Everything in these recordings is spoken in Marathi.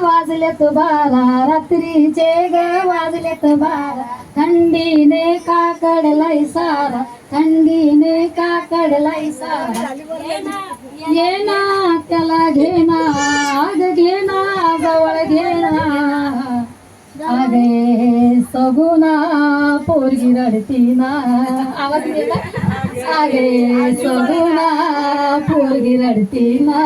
वाजलेत बारा, रात्रीचे ग वाजलेत बारा. थंडीने काकडलाय सारा, थंडीने काकडलाय सारा. ये ना त्याला घेना, आग घेना जवळ घेना. अगे सगुना पोरगी रडती ना. आवाज गेला. अगे सगुना पोरगी रडती ना.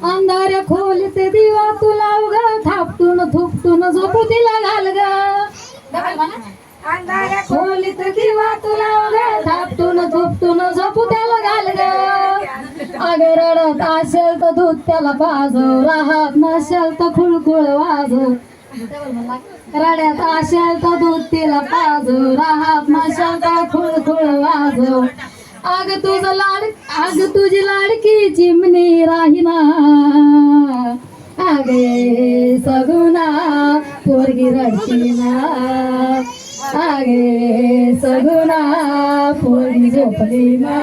अंधाऱ्या खोलीत दिवा तुला उगा, थापटून थुपटून झोपू तिला घाल ग. अंधाऱ्या खोलीत दिवा तुला उगा, थापटून थुपटून झोपू त्याला घाल ग. अगं रडत असेल तर दूध त्याला पाजव, राहत नसेल तर खुळखुळ वाजव. रड्यात असेल तर दूध तिला पाजव, राहत नसेल तर खुळखुळ वाजव. अग तुझं अग तुझी लाडकी चिमणी राहीना. अगे सगुना पोरगी रडती ना. अगे सगुना पोरगी झोपली ना.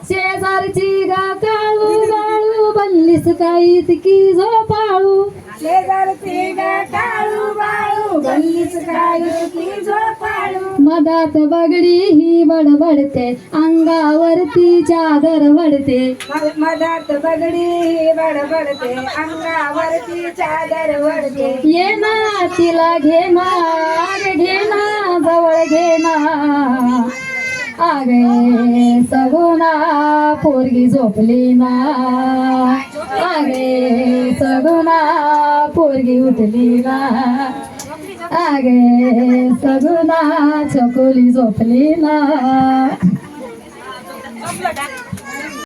शेजारची गा काळू बाळू, बनलीस काही इतकी झोपाळू. शेजारची गा काळू बाळू, बनलीस काही इतकी झोपाळू. मधात बगडी ही बडबडते, अंगावरती चादर वडते. मधात बगडी ही बडबडते, अंगावरती चादर वडते. ये ना तिला घेना, घेना जवळ घेना. अगे सगुना पोरगी झोपली ना. अगे सगुना पोरगी उठली ना. अगे सगुना चकोली झोपली ना.